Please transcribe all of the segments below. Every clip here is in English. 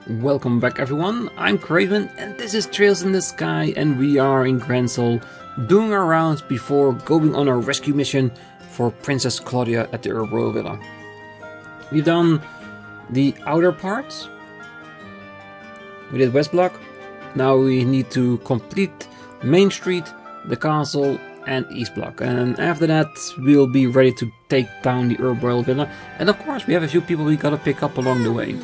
Welcome back everyone, I'm Craven and this is Trails in the Sky, and we are in Gransel doing our rounds before going on our rescue mission for Princess Claudia at the Orbal Villa. We've done the outer parts, we did West Block, now we need to complete Main Street, the castle and East Block, and after that we'll be ready to take down the Orbal Villa, and of course we have a few people we gotta pick up along the way.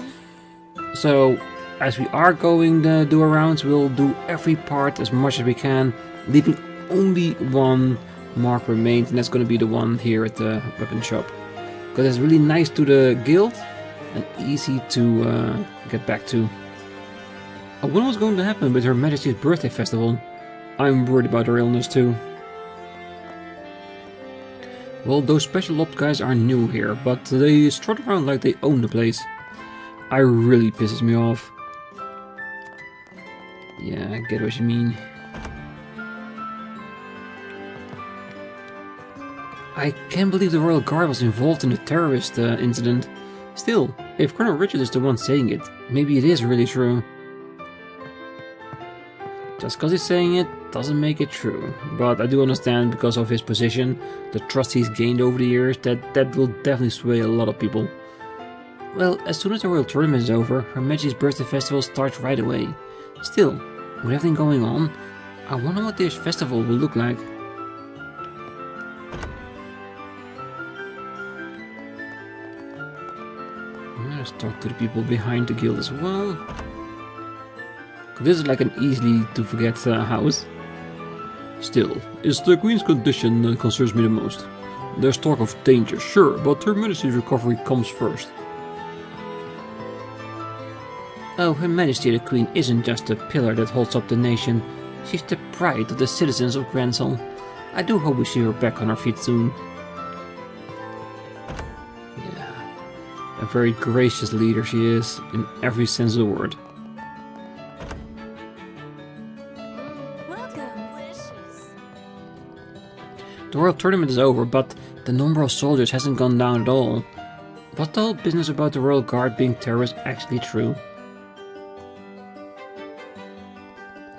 So, as we are going to do our rounds, we'll do every part as much as we can, leaving only one mark remains, and that's going to be the one here at the weapon shop. Because it's really nice to the guild, and easy to get back to. I wonder what's going to happen with Her Majesty's birthday festival. I'm worried about her illness too. Well, those special ops guys are new here, but they strut around like they own the place. It really pisses me off. Yeah, I get what you mean. I can't believe the Royal Guard was involved in the terrorist incident. Still, if Colonel Richard is the one saying it, maybe it is really true. Just because he's saying it doesn't make it true. But I do understand, because of his position, the trust he's gained over the years, that will definitely sway a lot of people. Well, as soon as the Royal Tournament is over, Her Majesty's Birthday Festival starts right away. Still, with everything going on, I wonder what this festival will look like. Let's talk to the people behind the guild as well. This is like an easily to forget house. Still, it's the Queen's condition that concerns me the most. There's talk of danger, sure, but Her Majesty's recovery comes first. Oh, Her Majesty the Queen isn't just a pillar that holds up the nation. She's the pride of the citizens of Gransel. I do hope we see her back on her feet soon. Yeah, a very gracious leader she is, in every sense of the word. The Royal Tournament is over, but the number of soldiers hasn't gone down at all. Was the whole business about the Royal Guard being terrorists actually true?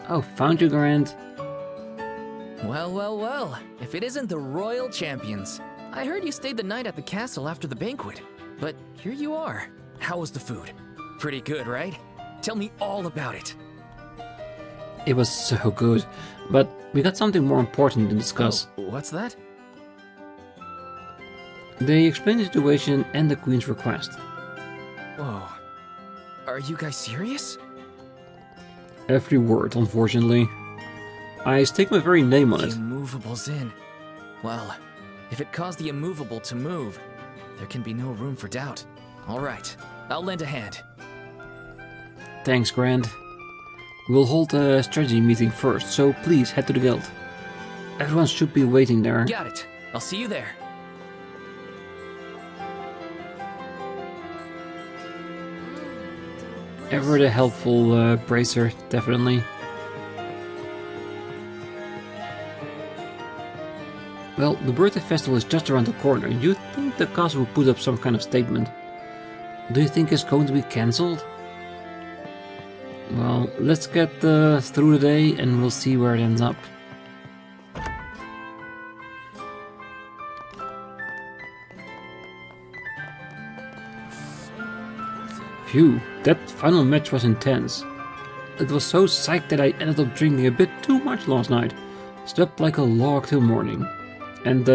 Oh, found you, Grand. Well, if it isn't the Royal Champions. I heard you stayed the night at the castle after the banquet, but here you are. How was the food? Pretty good, right? Tell me all about it. It was so good, but we got something more important to discuss. Oh, what's that? They explained the situation and the Queen's request. Whoa. Are you guys serious? Every word, unfortunately. I stake my very name on it. The immovable's in. Well, if it caused the immovable to move, there can be no room for doubt. Alright, I'll lend a hand. Thanks, Grand. We'll hold a strategy meeting first, so please head to the guild. Everyone should be waiting there. Got it. I'll see you there. Ever the helpful bracer, definitely. Well, the birthday festival is just around the corner. You'd think the castle would put up some kind of statement. Do you think it's going to be cancelled? Well, let's get through the day and we'll see where it ends up. Phew, that final match was intense. It was so psyched that I ended up drinking a bit too much last night. Slept like a log till morning. And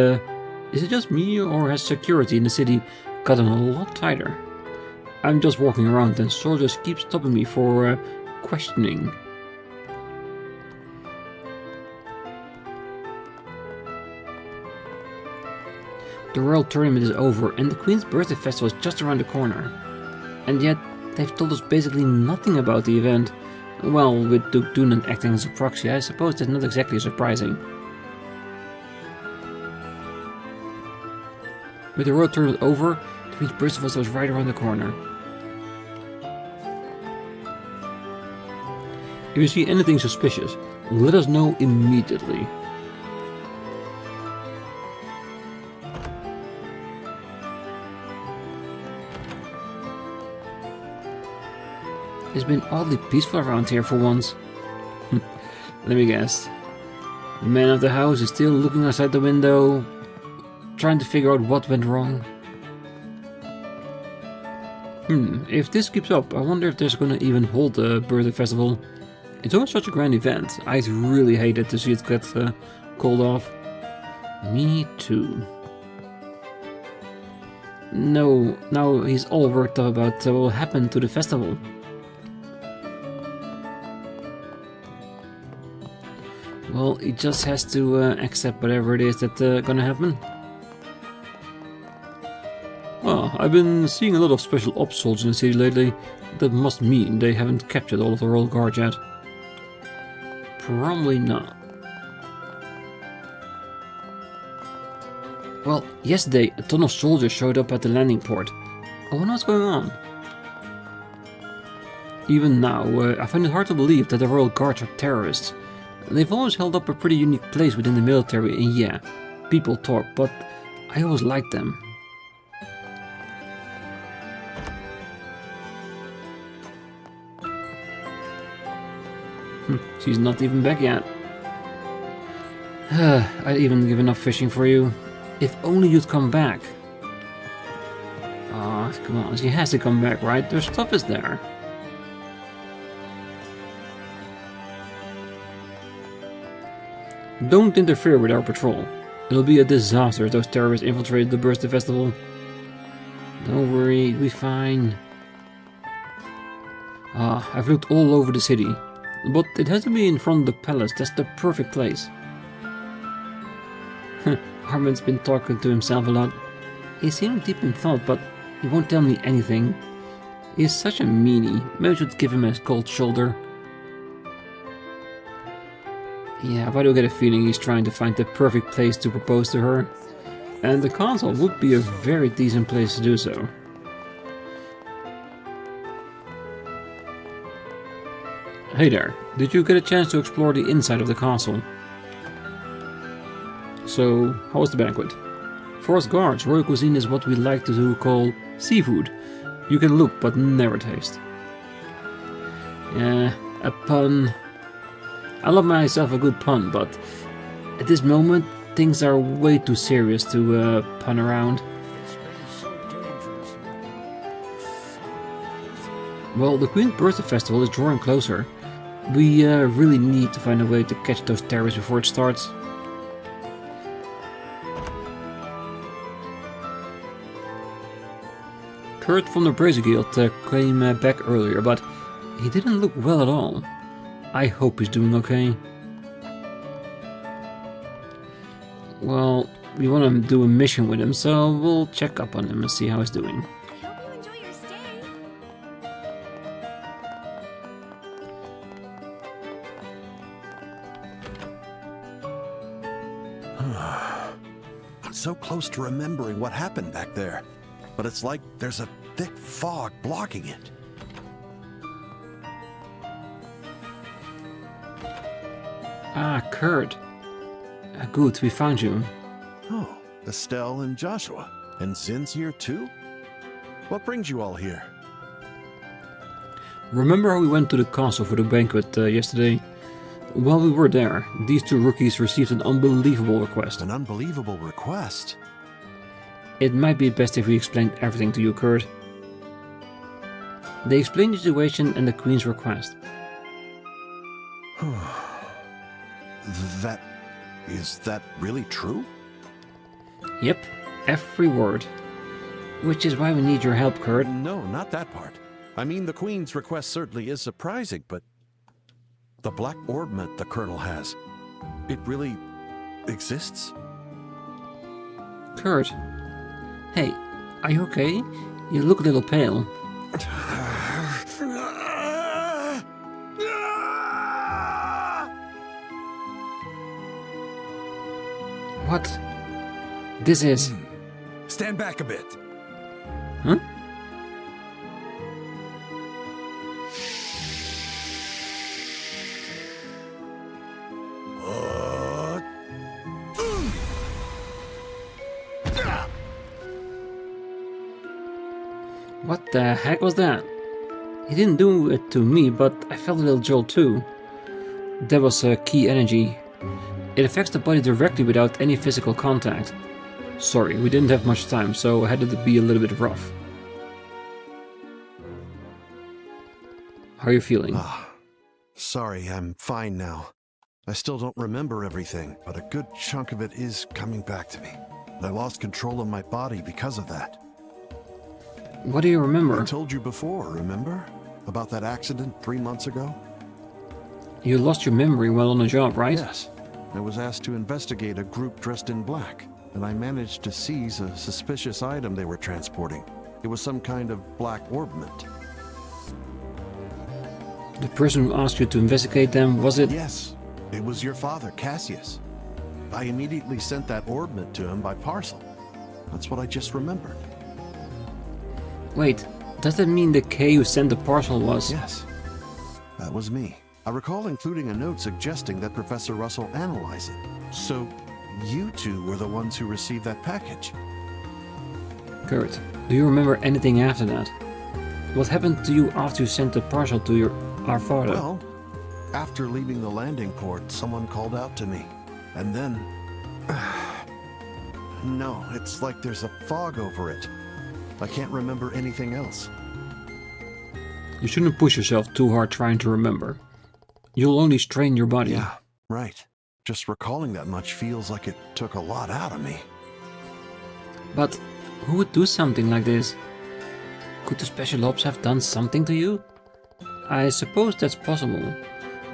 is it just me, or has security in the city gotten a lot tighter? I'm just walking around and soldiers keep stopping me for questioning. The Royal Tournament is over and the Queen's Birthday Festival is just around the corner. And yet, they've told us basically nothing about the event. Well, with Duke Dunan acting as a proxy, I suppose that's not exactly surprising. With the Royal Tournament over, the Queen's Birthday Festival is right around the corner. If you see anything suspicious, let us know immediately. It's been oddly peaceful around here for once. Let me guess. The man of the house is still looking outside the window, trying to figure out what went wrong. If this keeps up, I wonder if there's gonna even hold a birthday festival. It's always such a grand event. I'd really hate it to see it get called off. Me too. No, now he's all worked up about what will happen to the festival. Well, he just has to accept whatever it is that's gonna happen. Well, I've been seeing a lot of special ops soldiers in the city lately. That must mean they haven't captured all of the royal guard yet. Probably not. Well, yesterday a ton of soldiers showed up at the landing port. I wonder what's going on. Even now, I find it hard to believe that the royal guards are terrorists. They've always held up a pretty unique place within the military, and yeah, people talk, but I always liked them. She's not even back yet. I'd even give enough fishing for you. If only you'd come back. Ah, come on, she has to come back, right? Their stuff is there. Don't interfere with our patrol. It'll be a disaster if those terrorists infiltrate the birthday festival. Don't worry, we'll be fine. Ah, I've looked all over the city. But it has to be in front of the palace. That's the perfect place. Harmon's been talking to himself a lot. He seemed deep in thought, but he won't tell me anything. He's such a meanie. Maybe I should give him a cold shoulder. Yeah, but I do get a feeling he's trying to find the perfect place to propose to her. And the console would be a very decent place to do so. Hey there, did you get a chance to explore the inside of the castle? So, how was the banquet? For us guards, royal cuisine is what we like to call seafood. You can look but never taste. Yeah, a pun. I love myself a good pun, but at this moment things are way too serious to pun around. Well, the Queen's Birthday Festival is drawing closer. We really need to find a way to catch those terrorists before it starts. Kurt from the Brazier Guild came back earlier, but he didn't look well at all. I hope he's doing okay. Well, we want to do a mission with him, so we'll check up on him and see how he's doing. I hope you enjoy your stay. I'm so close to remembering what happened back there, but it's like there's a thick fog blocking it. Ah, Kurt. Good, we found you. Oh, Estelle and Joshua. And Zin's here too? What brings you all here? Remember how we went to the castle for the banquet yesterday? While we were there, these two rookies received an unbelievable request. An unbelievable request? It might be best if we explained everything to you, Kurt. They explained the situation and the Queen's request. Is that really true? Yep, every word. Which is why we need your help, Kurt. No, not that part. I mean, the Queen's request certainly is surprising, but the black orbment the Colonel has, it really exists? Kurt. Hey, are you okay? You look a little pale. What? This is... Stand back a bit. Huh? What the heck was that? He didn't do it to me, but I felt a little jolt too. That was key energy. It affects the body directly without any physical contact. Sorry, we didn't have much time, so I had to be a little bit rough. How are you feeling? Sorry, I'm fine now. I still don't remember everything, but a good chunk of it is coming back to me. I lost control of my body because of that. What do you remember? I told you before, remember? About that accident 3 months ago? You lost your memory while on the job, right? Yes. I was asked to investigate a group dressed in black, and I managed to seize a suspicious item they were transporting. It was some kind of black orbment. The person who asked you to investigate them, was it? Yes. It was your father, Cassius. I immediately sent that orbment to him by parcel. That's what I just remembered. Wait, does that mean the K who sent the parcel was? Yes. That was me. I recall including a note suggesting that Professor Russell analyze it. So, you two were the ones who received that package. Kurt, do you remember anything after that? What happened to you after you sent the parcel to our father? Well, after leaving the landing port, someone called out to me. And then... No, it's like there's a fog over it. I can't remember anything else. You shouldn't push yourself too hard trying to remember. You'll only strain your body. Yeah, right. Just recalling that much feels like it took a lot out of me. But who would do something like this? Could the special ops have done something to you? I suppose that's possible.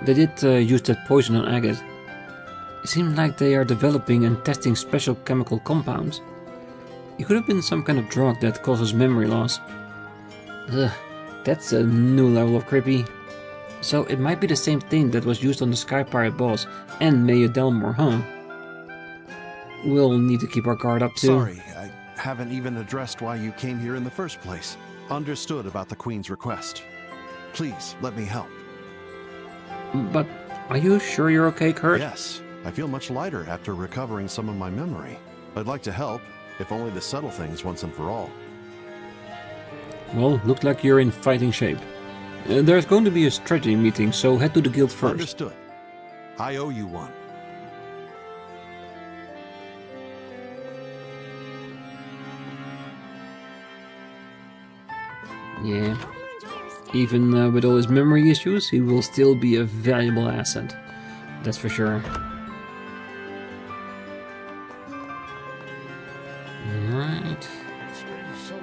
They did use that poison on Agate. It seems like they are developing and testing special chemical compounds. It could have been some kind of drug that causes memory loss. Ugh, that's a new level of creepy. So it might be the same thing that was used on the Sky Pirate boss and Maya Delmore, huh? We'll need to keep our guard up too. Sorry, I haven't even addressed why you came here in the first place. Understood about the Queen's request. Please, let me help. But are you sure you're okay, Kurt? Yes, I feel much lighter after recovering some of my memory. I'd like to help, if only to settle things once and for all. Well, looks like you're in fighting shape. There's going to be a strategy meeting, so head to the guild first. Understood. I owe you one. Yeah. Hope you enjoy your stay. Even with all his memory issues, he will still be a valuable asset. That's for sure. Alright.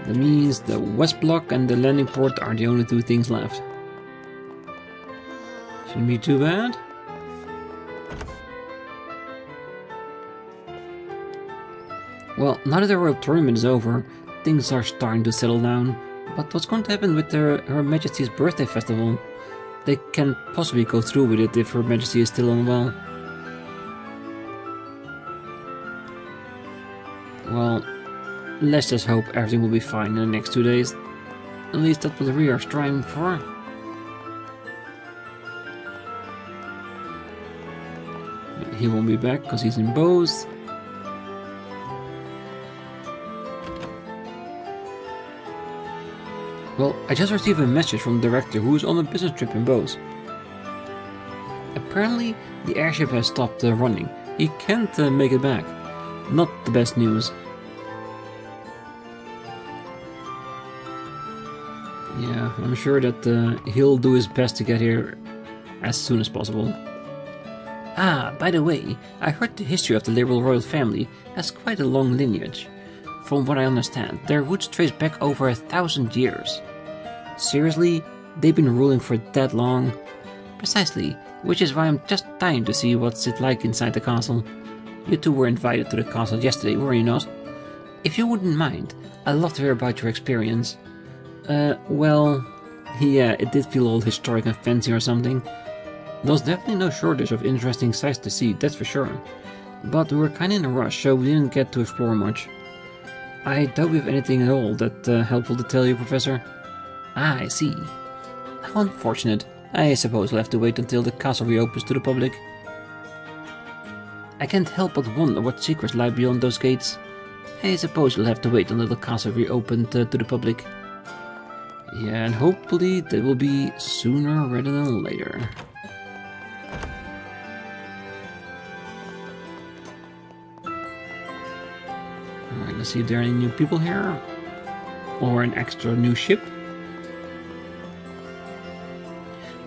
That means the west block and the landing port are the only two things left. Shouldn't be too bad. Well, now that the Royal Tournament is over, things are starting to settle down. But what's going to happen with Her Majesty's birthday festival? They can't possibly go through with it if Her Majesty is still unwell. Well, let's just hope everything will be fine in the next 2 days. At least that's what we are striving for. He won't be back because he's in Bose. Well, I just received a message from the director who is on a business trip in Bose. Apparently, the airship has stopped running. He can't make it back. Not the best news. Yeah, I'm sure that he'll do his best to get here as soon as possible. Ah, by the way, I heard the history of the liberal royal family has quite a long lineage. From what I understand, their roots trace back over 1,000 years. Seriously? They've been ruling for that long? Precisely, which is why I'm just dying to see what's it like inside the castle. You two were invited to the castle yesterday, were you not? If you wouldn't mind, I'd love to hear about your experience. Well, yeah, it did feel all historic and fancy or something. There was definitely no shortage of interesting sights to see, that's for sure. But we were kinda in a rush, so we didn't get to explore much. I doubt we have anything at all that's helpful to tell you, Professor. Ah, I see. How unfortunate. I suppose we'll have to wait until the castle reopens to the public. I can't help but wonder what secrets lie beyond those gates. I suppose we'll have to wait until the castle reopened to the public. Yeah, and hopefully that will be sooner rather than later. Alright, let's see if there are any new people here. Or an extra new ship.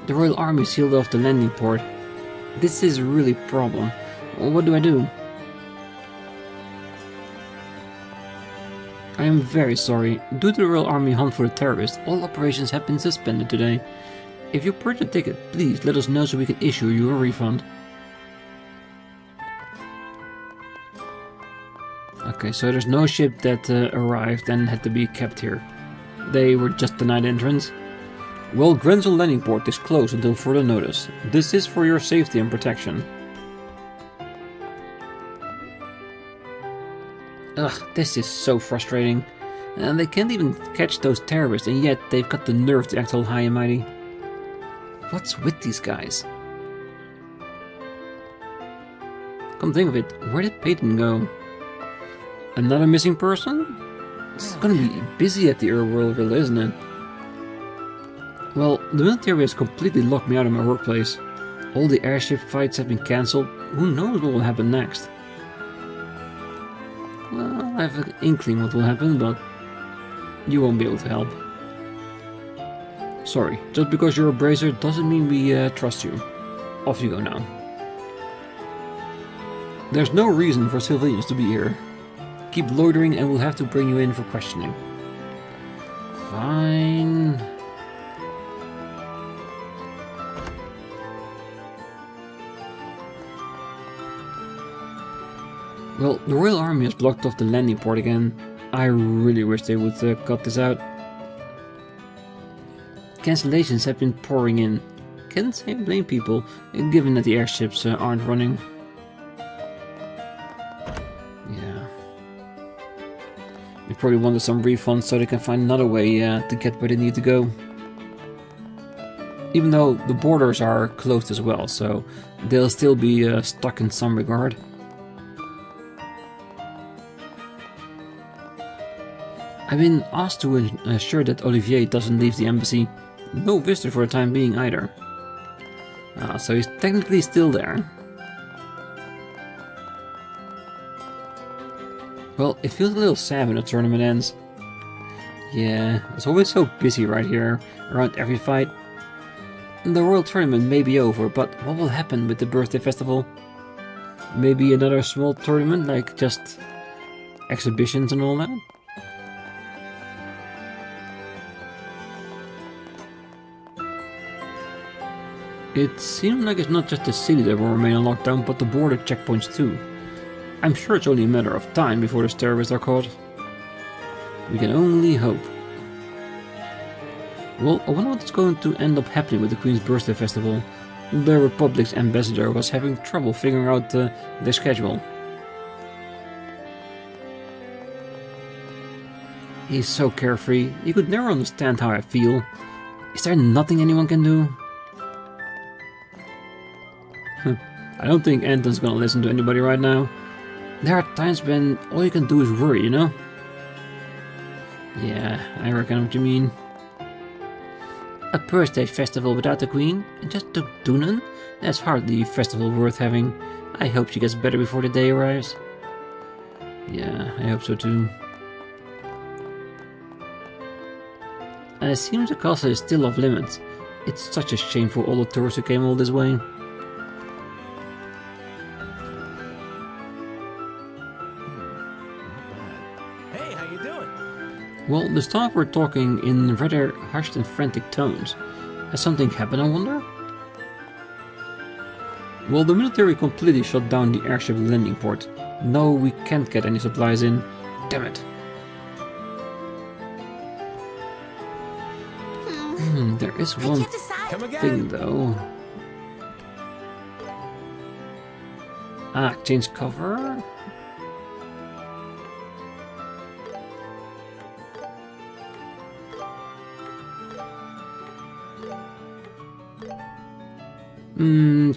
The Royal Army sealed off the landing port. This is really a problem. Well, what do I do? I am very sorry. Due to the Royal Army hunt for the terrorists, all operations have been suspended today. If you purchase a ticket, please let us know so we can issue you a refund. Okay, so there's no ship that arrived and had to be kept here. They were just denied entrance. Well, Grenzel landing port is closed until further notice. This is for your safety and protection. Ugh, this is so frustrating. And they can't even catch those terrorists, and yet they've got the nerve to act all high and mighty. What's with these guys? Come think of it, where did Peyton go? Another missing person? It's gonna be busy at the Orbal Revolution, isn't it? Well, the military has completely locked me out of my workplace. All the airship fights have been cancelled. Who knows what will happen next? Well, I have an inkling what will happen, but you won't be able to help. Sorry, just because you're a brazier doesn't mean we trust you. Off you go now. There's no reason for civilians to be here. Keep loitering and we'll have to bring you in for questioning. Fine. Well, the Royal Army has blocked off the landing port again. I really wish they would cut this out. Cancellations have been pouring in. Can't say I blame people, given that the airships aren't running. Yeah. They probably wanted some refunds so they can find another way to get where they need to go. Even though the borders are closed as well, so they'll still be stuck in some regard. I've been asked to ensure that Olivier doesn't leave the embassy. No visitor for the time being either. So he's technically still there. Well, it feels a little sad when the tournament ends. Yeah, it's always so busy right here, around every fight. The Royal Tournament may be over, but what will happen with the birthday festival? Maybe another small tournament, like just exhibitions and all that? It seems like it's not just the city that will remain on lockdown, but the border checkpoints too. I'm sure it's only a matter of time before those terrorists are caught. We can only hope. Well, I wonder what's going to end up happening with the Queen's Birthday Festival. The Republic's ambassador was having trouble figuring out their schedule. He's so carefree, you could never understand how I feel. Is there nothing anyone can do? I don't think Anton's gonna listen to anybody right now. There are times when all you can do is worry, you know? Yeah, I reckon what you mean. A birthday festival without the Queen? Just to Dunan? That's hardly a festival worth having. I hope she gets better before the day arrives. Yeah, I hope so too. And it seems the castle is still off limits. It's such a shame for all the tourists who came all this way. Well, the staff were talking in rather hushed and frantic tones. Has something happened, I wonder? Well, the military completely shut down the airship landing port. No, we can't get any supplies in. Damn it. There is one thing though. Change cover?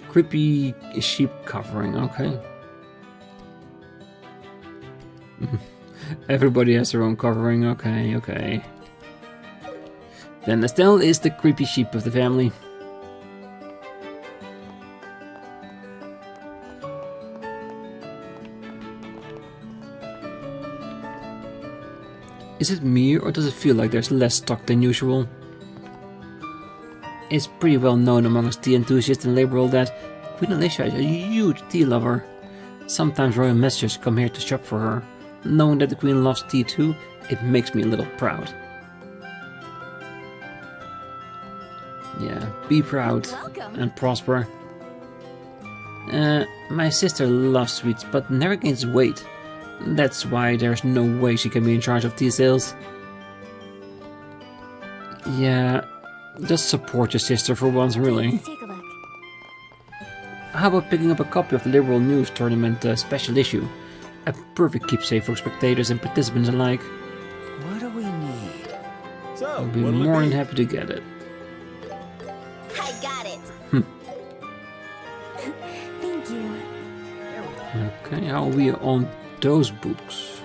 Creepy sheep covering, okay. Everybody has their own covering, okay. Then Estelle is the creepy sheep of the family. Is it me, or does it feel like there's less stock than usual? It's pretty well known amongst tea enthusiasts in Liberal that Queen Alicia is a huge tea lover. Sometimes royal messengers come here to shop for her. Knowing that the Queen loves tea too, it makes me a little proud. Yeah, be proud Welcome. and prosper. My sister loves sweets but never gains weight. That's why there's no way she can be in charge of tea sales. Yeah, just support your sister for once, really. Let's take a look. How about picking up a copy of the Liberal News Tournament special issue? A perfect keepsake for spectators and participants alike. What do we need? So, I'll be more than happy to get it. I got it. Thank you. Okay, how are we on those books?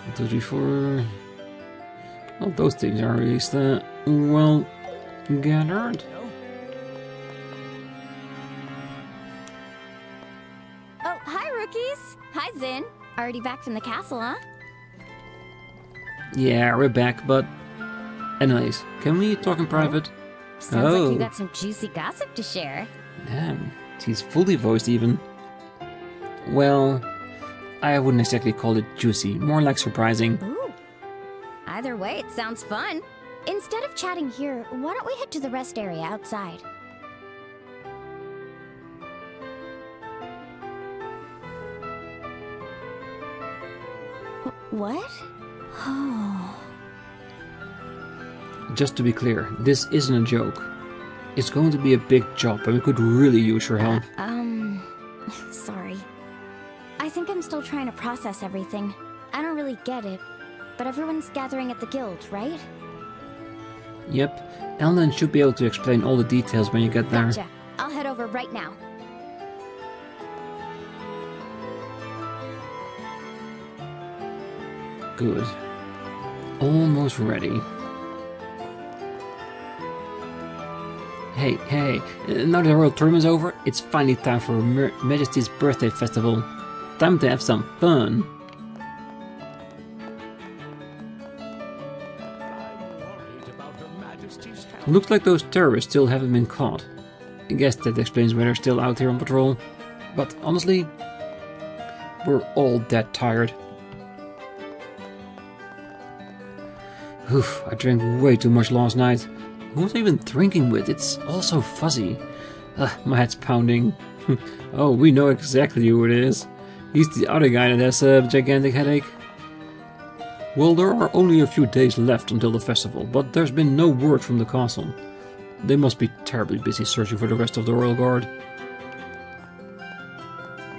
1, 2, 3, 4. Well, those things are at least well gathered. Oh, hi, rookies. Hi, Zin. Already back from the castle, huh? Yeah, we're back, but anyways, can we talk in private? Sounds like you got some juicy gossip to share. Damn, she's fully voiced even. Well, I wouldn't exactly call it juicy, more like surprising. Ooh. Either way, it sounds fun. Instead of chatting here, why don't we head to the rest area outside? What? Oh. Just to be clear, this isn't a joke. It's going to be a big job and we could really use your help. Sorry. I think I'm still trying to process everything. I don't really get it, but everyone's gathering at the guild, right? Yep, Ellen should be able to explain all the details when you get there. Gotcha. I'll head over right now. Good. Almost ready. Hey, now the Royal Tournament is over, it's finally time for Her Majesty's Birthday Festival. Time to have some fun. Looks like those terrorists still haven't been caught. I guess that explains why they're still out here on patrol. But honestly, we're all dead tired. Oof, I drank way too much last night. Who was I even drinking with? It's all so fuzzy. My head's pounding. Oh, we know exactly who it is. He's the other guy that has a gigantic headache. Well, there are only a few days left until the festival, but there's been no word from the castle. They must be terribly busy searching for the rest of the Royal Guard.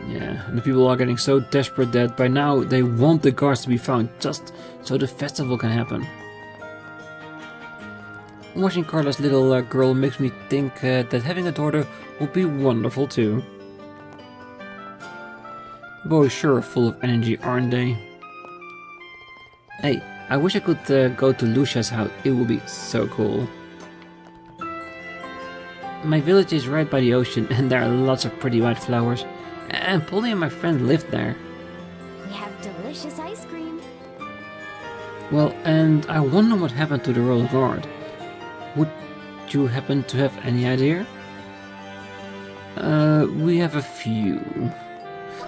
Yeah, and the people are getting so desperate that by now they want the guards to be found just so the festival can happen. Watching Carla's little girl makes me think that having a daughter would be wonderful too. Boys sure are full of energy, aren't they? Hey, I wish I could go to Lucia's house, it would be so cool. My village is right by the ocean and there are lots of pretty white flowers. And Polly and my friend lived there. We have delicious ice cream. Well, and I wonder what happened to the Royal Guard. Would you happen to have any idea? We have a few.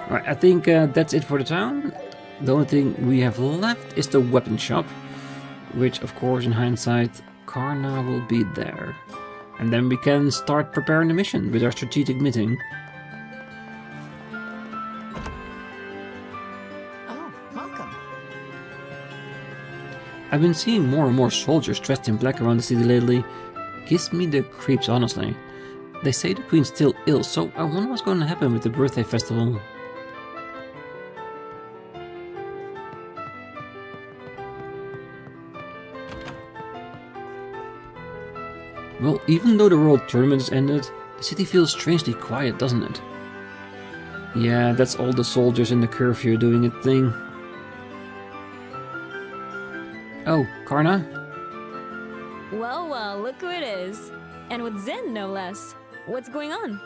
Alright, I think that's it for the town. The only thing we have left is the weapon shop, which of course in hindsight, Karna will be there. And then we can start preparing the mission with our strategic meeting. Oh, welcome. I've been seeing more and more soldiers dressed in black around the city lately. Gives me the creeps, honestly. They say the Queen's still ill, so I wonder what's going to happen with the birthday festival. Well, even though the World Tournament has ended, the city feels strangely quiet, doesn't it? Yeah, that's all the soldiers in the curfew doing its thing. Oh, Karna? Well, well, look who it is. And with Zen, no less. What's going on?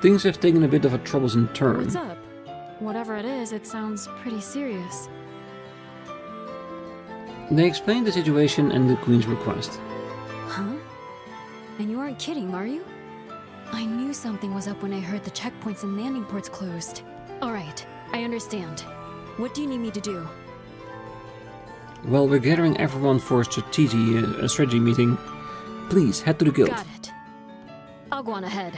Things have taken a bit of a troublesome turn. What's up? Whatever it is, it sounds pretty serious. They explained the situation and the Queen's request. Huh? And you aren't kidding, are you? I knew something was up when I heard the checkpoints and landing ports closed. Alright, I understand. What do you need me to do? Well, we're gathering everyone for a strategy meeting. Please, head to the guild. Got it. I'll go on ahead.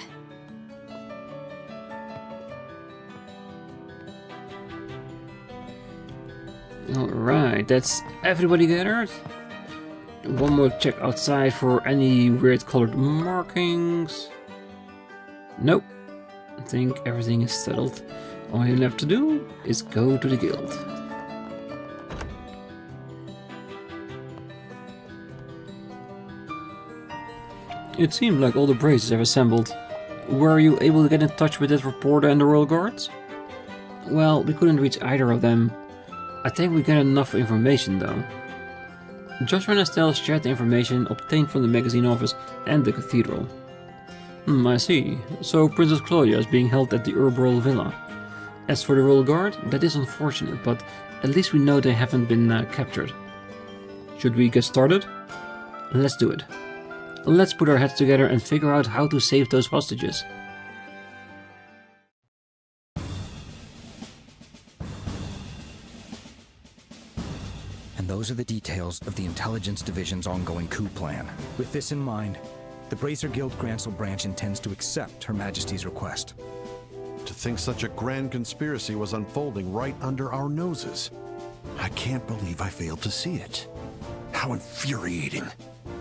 Alright, that's everybody gathered. One more check outside for any weird colored markings. Nope. I think everything is settled. All you have to do is go to the guild. It seemed like all the braces have assembled. Were you able to get in touch with that reporter and the Royal Guards? Well, we couldn't reach either of them. I think we got enough information though. Joshua and Estelle shared the information obtained from the magazine office and the cathedral. I see. So Princess Claudia is being held at the Orbal Villa. As for the Royal Guard, that is unfortunate, but at least we know they haven't been captured. Should we get started? Let's do it. Let's put our heads together and figure out how to save those hostages. And those are the details of the Intelligence Division's ongoing coup plan. With this in mind, the Bracer Guild Grancel branch intends to accept Her Majesty's request. To think such a grand conspiracy was unfolding right under our noses. I can't believe I failed to see it. How infuriating.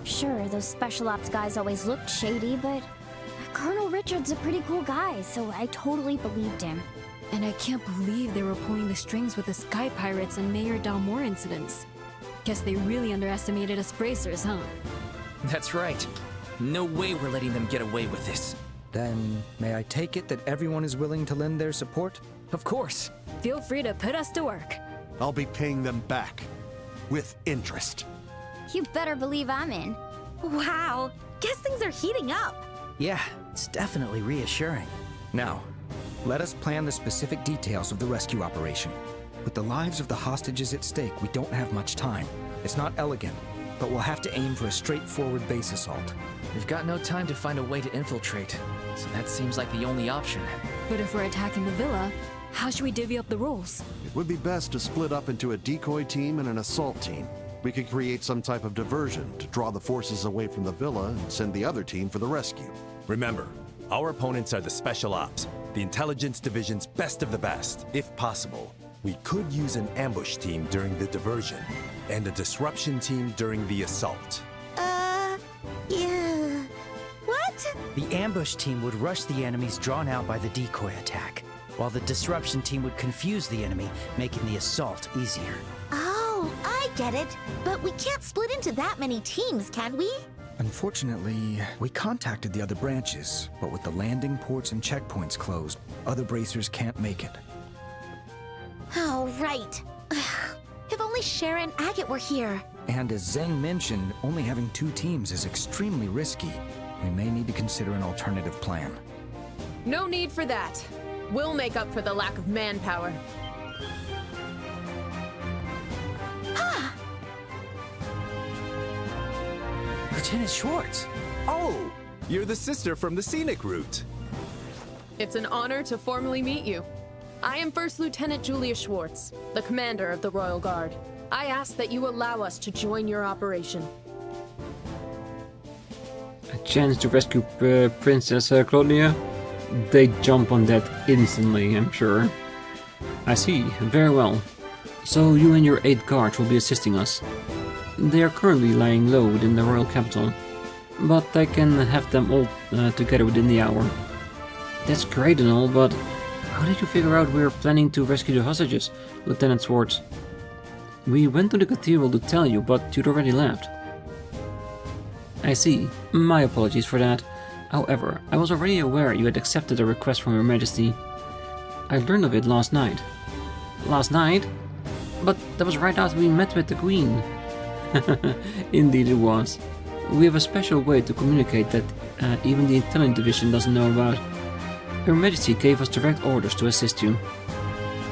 Sure, those special ops guys always looked shady, but Colonel Richard's a pretty cool guy, so I totally believed him. And I can't believe they were pulling the strings with the Sky Pirates and Mayor Dalmore incidents. Guess they really underestimated us bracers, huh? That's right. No way we're letting them get away with this. Then, may I take it that everyone is willing to lend their support? Of course. Feel free to put us to work. I'll be paying them back. With interest. You better believe I'm in. Wow, guess things are heating up. Yeah, it's definitely reassuring. Now, let us plan the specific details of the rescue operation. With the lives of the hostages at stake, we don't have much time. It's not elegant, but we'll have to aim for a straightforward base assault. We've got no time to find a way to infiltrate, so that seems like the only option. But if we're attacking the villa, how should we divvy up the roles? It would be best to split up into a decoy team and an assault team. We could create some type of diversion to draw the forces away from the villa and send the other team for the rescue. Remember, our opponents are the Special Ops, the Intelligence Division's best of the best. If possible, we could use an ambush team during the diversion, and a disruption team during the assault. Yeah. What? The ambush team would rush the enemies drawn out by the decoy attack, while the disruption team would confuse the enemy, making the assault easier. Oh, I get it. But we can't split into that many teams, can we? Unfortunately, we contacted the other branches, but with the landing ports and checkpoints closed, other bracers can't make it. Oh, right. If only Sharon and Agate were here. And as Zeng mentioned, only having 2 teams is extremely risky. We may need to consider an alternative plan. No need for that. We'll make up for the lack of manpower. Lieutenant Schwartz! Oh, you're the sister from the scenic route. It's an honor to formally meet you. I am First Lieutenant Julia Schwartz, the commander of the Royal Guard. I ask that you allow us to join your operation. A chance to rescue Princess Claudia? They jump on that instantly, I'm sure. I see, very well. So you and your 8 guards will be assisting us. They are currently lying low within the royal capital, but I can have them all together within the hour. That's great and all, but how did you figure out we were planning to rescue the hostages, Lieutenant Schwartz? We went to the cathedral to tell you, but you'd already left. I see. My apologies for that. However, I was already aware you had accepted a request from Her Majesty. I learned of it last night. Last night? But that was right after we met with the Queen. Indeed it was. We have a special way to communicate that even the Intelligence Division doesn't know about. Her Majesty gave us direct orders to assist you.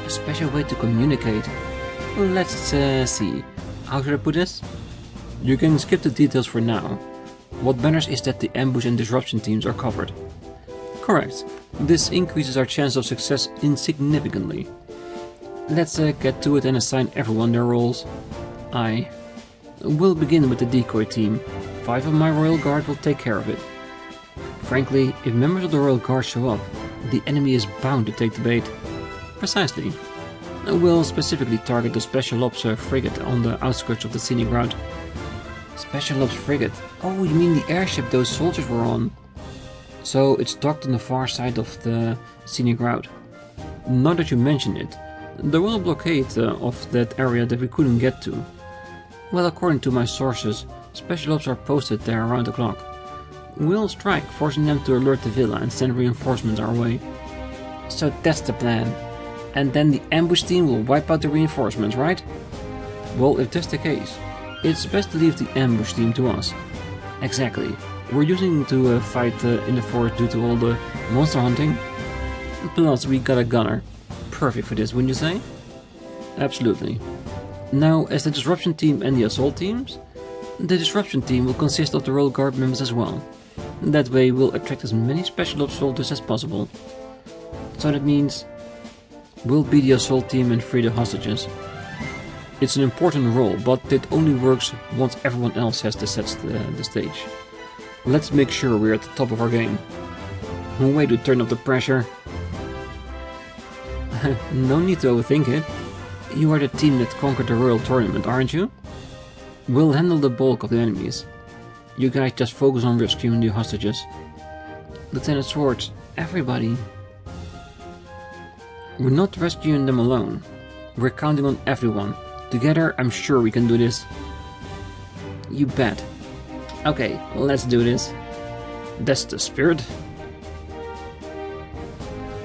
A special way to communicate. Let's see. How should I put this? You can skip the details for now. What matters is that the ambush and disruption teams are covered. Correct. This increases our chance of success insignificantly. Let's get to it and assign everyone their roles. We'll begin with the decoy team. 5 of my Royal Guard will take care of it. Frankly, if members of the Royal Guard show up, the enemy is bound to take the bait. Precisely. We'll specifically target the Special Ops frigate on the outskirts of the scenic route. Special Ops frigate? Oh, you mean the airship those soldiers were on? So it's docked on the far side of the scenic route. Now that you mention it, there was a blockade of that area that we couldn't get to. Well, according to my sources, Special Ops are posted there around the clock. We'll strike, forcing them to alert the villa and send reinforcements our way. So that's the plan. And then the ambush team will wipe out the reinforcements, right? Well, if that's the case, it's best to leave the ambush team to us. Exactly. We're using to fight in the forest due to all the monster hunting. Plus, we got a gunner. Perfect for this, wouldn't you say? Absolutely. Now, as the disruption team and the assault teams, the disruption team will consist of the Royal Guard members as well. That way we'll attract as many Special Ops soldiers as possible. So that means we'll be the assault team and free the hostages. It's an important role, but it only works once everyone else has to set the stage. Let's make sure we're at the top of our game. Way to turn up the pressure. No need to overthink it. You are the team that conquered the Royal Tournament, aren't you? We'll handle the bulk of the enemies. You guys just focus on rescuing the hostages. Lieutenant Swords, everybody. We're not rescuing them alone. We're counting on everyone. Together, I'm sure we can do this. You bet. Okay, let's do this. That's the spirit.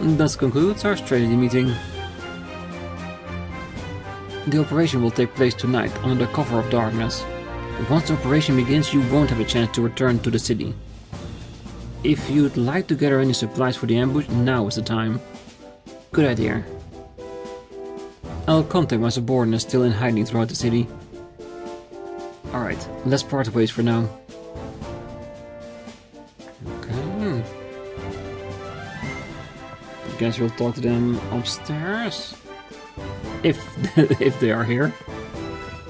This concludes our strategy meeting. The operation will take place tonight under the cover of darkness. Once the operation begins, you won't have a chance to return to the city. If you'd like to gather any supplies for the ambush, now is the time. Good idea. I'll contact my subordinates still in hiding throughout the city. Alright, let's part ways for now. Okay. I guess we'll talk to them upstairs. If they are here.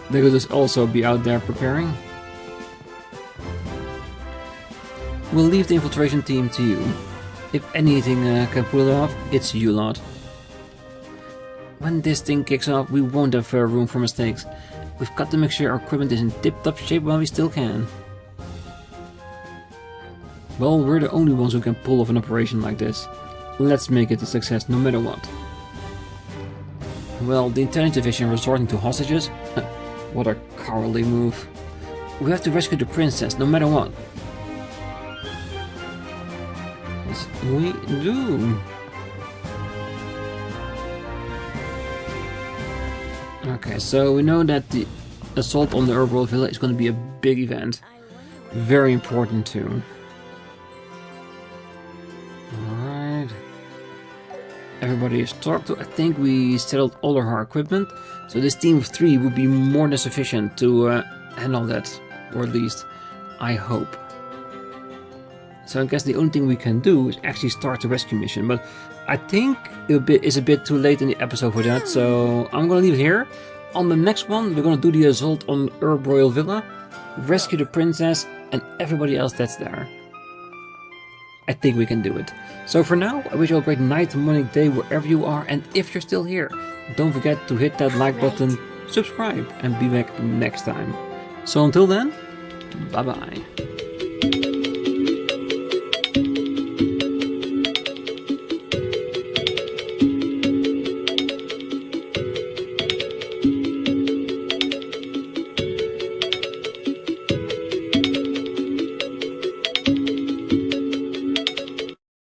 They could just also be out there preparing. We'll leave the infiltration team to you. If anything can pull it off, it's you lot. When this thing kicks off, we won't have room for mistakes. We've got to make sure our equipment is in tip-top shape while we still can. Well, we're the only ones who can pull off an operation like this. Let's make it a success no matter what. Well, the Intelligence Division resorting to hostages? What a cowardly move. We have to rescue the princess no matter what. Yes, we do. Okay, so we know that the assault on the Orbal Villa is going to be a big event. Very important too. Alright. Everybody is talked to. I think we settled all of our equipment. So this team of 3 would be more than sufficient to handle that. Or at least, I hope. So I guess the only thing we can do is actually start the rescue mission. But I think it's a bit too late in the episode for that. So I'm going to leave it here. On the next one, we're going to do the assault on Royal Villa. Rescue the princess and everybody else that's there. I think we can do it. So for now, I wish you all a great night, morning, day, wherever you are. And if you're still here, don't forget to hit that like button, subscribe, and be back next time. So until then, bye bye.